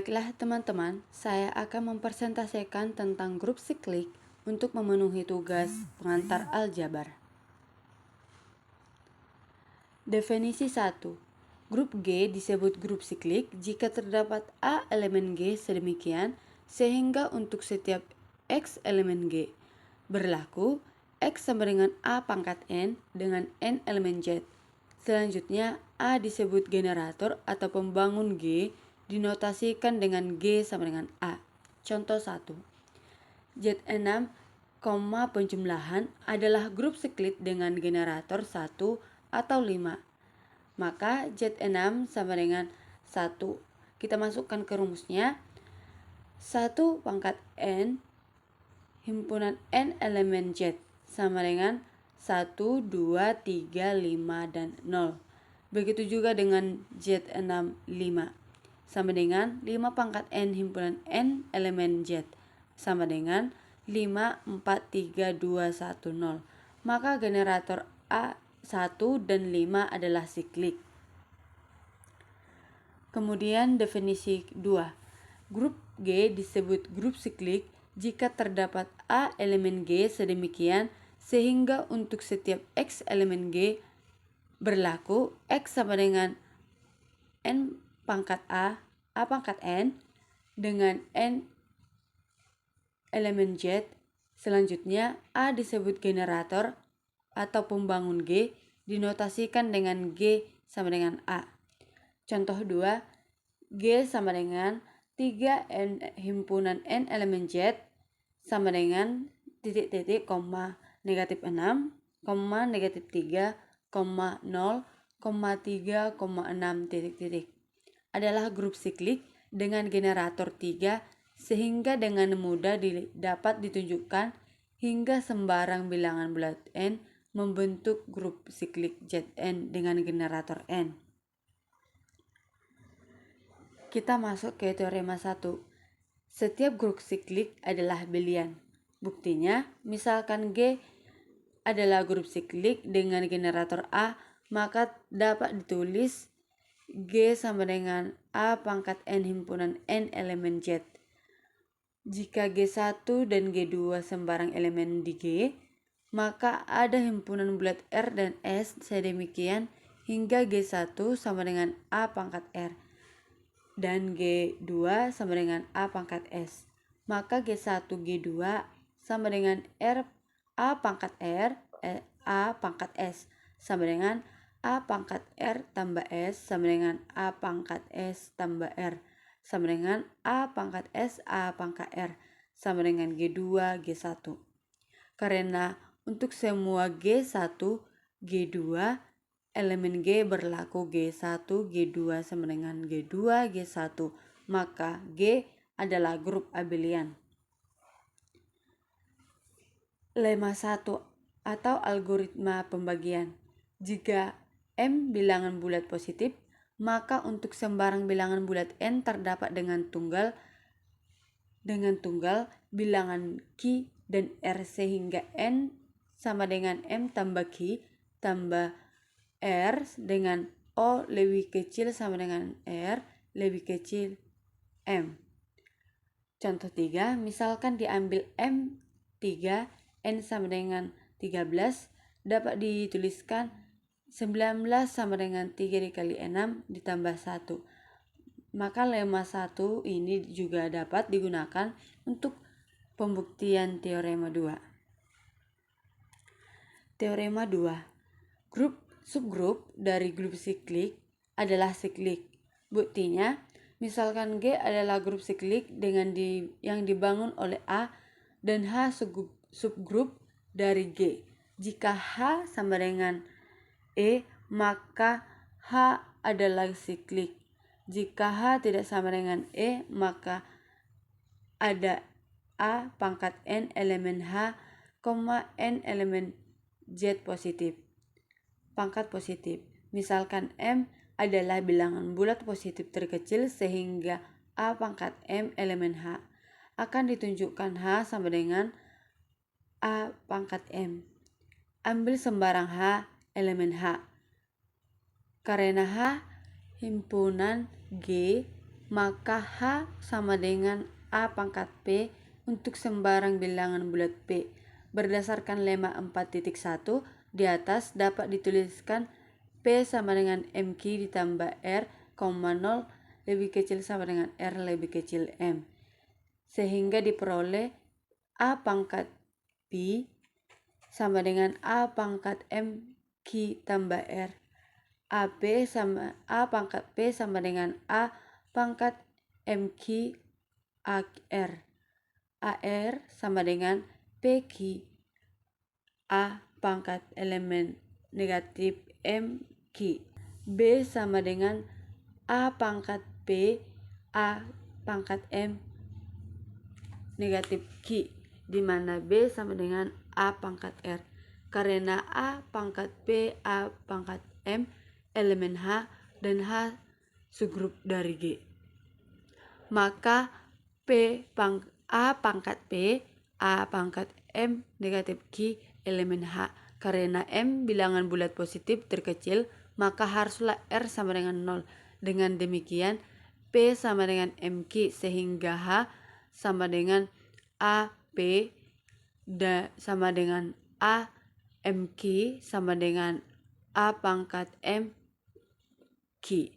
Baiklah teman-teman, saya akan mempresentasikan tentang grup siklik untuk memenuhi tugas pengantar aljabar. Definisi 1. Grup G disebut grup siklik jika terdapat A elemen G sedemikian sehingga untuk setiap X elemen G berlaku X sama dengan A pangkat N dengan N elemen Z. Selanjutnya, A disebut generator atau pembangun G dinotasikan dengan G sama dengan A. Contoh 1. Z6, penjumlahan adalah grup siklik dengan generator 1 atau 5. Maka Z6 sama dengan 1. Kita masukkan ke rumusnya. 1 pangkat N himpunan N elemen Z sama dengan 1, 2, 3, 5, dan 0. Begitu juga dengan Z6, 5. Sama dengan 5 pangkat N himpunan N elemen Z. Sama dengan 5, 4, 3, 2, 1, 0. Maka generator A1 dan 5 adalah siklik. Kemudian definisi 2. Grup G disebut grup siklik jika terdapat A elemen G sedemikian sehingga untuk setiap X elemen G berlaku X sama dengan N pangkat A pangkat N dengan N elemen Z. Selanjutnya A disebut generator atau pembangun G dinotasikan dengan G sama dengan A. Contoh 2, G sama dengan 3 N himpunan N elemen Z sama dengan titik-titik, negatif 6, negatif 3, 0, 3, 6, titik-titik. Adalah grup siklik dengan generator 3 sehingga dengan mudah dapat ditunjukkan hingga sembarang bilangan bulat N membentuk grup siklik Zn dengan generator N. Kita masuk ke teorema 1. Setiap grup siklik adalah Boolean. Buktinya, misalkan G adalah grup siklik dengan generator A, maka dapat ditulis G sama dengan A pangkat N himpunan N elemen Z. Jika G1 dan G2 sembarang elemen di G, maka ada himpunan bulat R dan S sedemikian hingga G1 sama dengan A pangkat R dan G2 sama dengan A pangkat S. Maka G1 G2 sama dengan A pangkat R A pangkat S sama dengan A pangkat R tambah S sama dengan A pangkat S tambah R sama dengan A pangkat S A pangkat R sama dengan G2 G1. Karena untuk semua G1 G2 elemen G berlaku G1 G2 sama dengan G2 G1, maka G adalah grup abelian. Lemma 1 atau algoritma pembagian. Jika M bilangan bulat positif, maka untuk sembarang bilangan bulat N terdapat dengan tunggal bilangan Q dan R sehingga N sama dengan M tambah Q tambah R dengan O lebih kecil sama dengan R lebih kecil M. Contoh 3, misalkan diambil M3, N sama dengan 13, dapat dituliskan 19 sama dengan 3 dikali 6 ditambah 1. Maka lemma 1 ini juga dapat digunakan untuk pembuktian teorema 2. Teorema 2. Subgrup dari grup siklik adalah siklik. Buktinya, misalkan G adalah grup siklik dengan yang dibangun oleh A dan H subgrup dari G. Jika H sama dengan E, maka H adalah siklik. Jika H tidak sama dengan E, maka ada A pangkat N elemen H, N elemen Z positif. Pangkat positif. Misalkan M adalah bilangan bulat positif terkecil sehingga A pangkat M elemen H. Akan ditunjukkan H sama dengan A pangkat M. Ambil sembarang H elemen H. Karena H himpunan G maka H sama dengan A pangkat P untuk sembarang bilangan bulat P. Berdasarkan lemma 4.1 di atas dapat dituliskan P sama dengan MQ ditambah R, 0 lebih kecil sama dengan R lebih kecil M. Sehingga diperoleh A pangkat P sama dengan A pangkat MQ tambah R. A pangkat P sama dengan A pangkat MQ AR. AR sama dengan PQ A pangkat elemen negatif MQ. B sama dengan A pangkat P A pangkat M negatif Q, di mana B sama dengan A pangkat R. Karena A pangkat P A pangkat M elemen H dan H subgrup dari G, maka A pangkat P A pangkat M negatif Q elemen H. Karena M bilangan bulat positif terkecil, maka haruslah R sama dengan 0. Dengan demikian P sama dengan MQ, sehingga H sama dengan AP sama dengan A MQ sama dengan A pangkat M Q.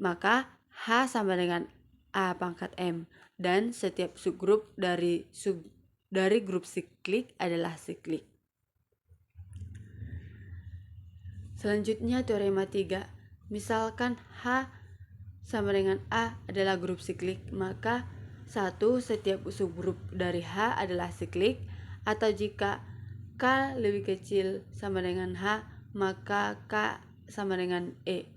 Maka H sama dengan A pangkat M, dan setiap subgrup dari grup siklik adalah siklik. Selanjutnya teorema 3. Misalkan H sama dengan A adalah grup siklik, maka 1. Setiap subgrup dari H adalah siklik, atau jika K lebih kecil sama dengan H, maka K sama dengan E,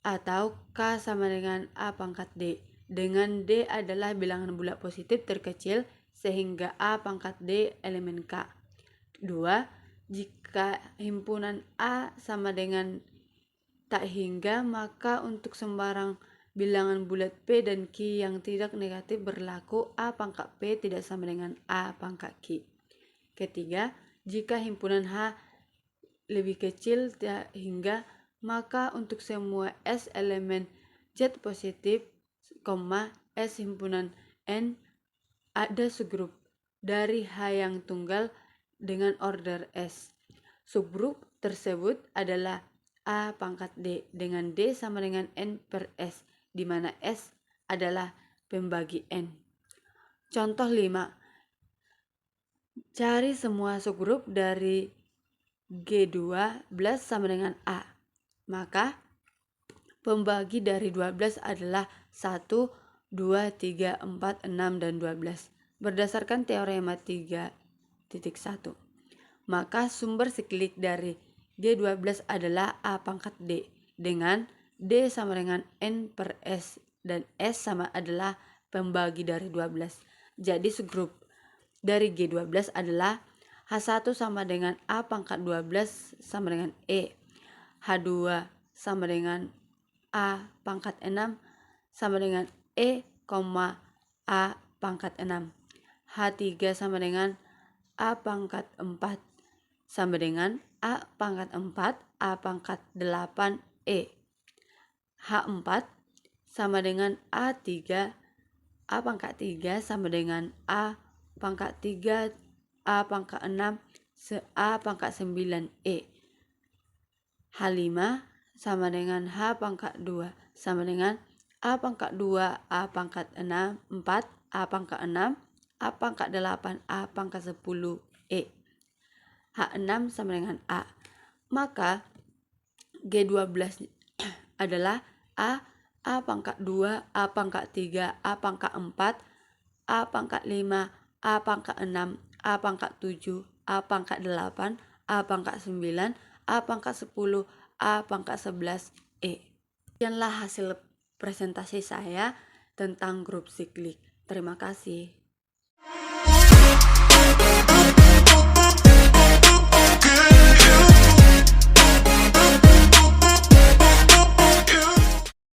atau K sama dengan A pangkat D, dengan D adalah bilangan bulat positif terkecil, sehingga A pangkat D elemen K. 2. Jika himpunan A sama dengan tak hingga, maka untuk sembarang bilangan bulat P dan Q yang tidak negatif berlaku A pangkat P tidak sama dengan A pangkat Q. Ketiga, jika himpunan H lebih kecil tak hingga, maka untuk semua S elemen Z positif, S himpunan N ada subgrup dari H yang tunggal dengan order S. Subgrup tersebut adalah A pangkat D dengan D sama dengan N per S, di mana S adalah pembagi N. Contoh 5. Cari semua subgrup dari G12 sama dengan A. Maka pembagi dari 12 adalah 1, 2, 3, 4, 6, dan 12. Berdasarkan teorema 3.1. Maka sumber siklik dari G12 adalah A pangkat D dengan D sama dengan N per S, dan S sama adalah pembagi dari 12. Jadi subgrup dari G12 adalah H1 sama dengan A pangkat 12 sama dengan E, H2 sama dengan A pangkat 6 sama dengan E, A pangkat 6, H3 sama dengan A pangkat 4 sama dengan A pangkat 4 A pangkat 8 E, H4 sama dengan A3 A pangkat 3 sama dengan A pangkat 3 A pangkat 6 A pangkat 9 E, H5 sama dengan H pangkat 2 sama dengan A pangkat 2 A pangkat 4 A pangkat 6 A pangkat 8 A pangkat 10 E, H6 sama dengan A. Maka G12 adalah A pangkat 2 A pangkat 3 A pangkat 4 A pangkat 5 A pangkat 6 A pangkat 7 A pangkat 8 A pangkat 9 A pangkat 10 A pangkat 11 E. Sekianlah hasil presentasi saya tentang grup siklik. Terima kasih.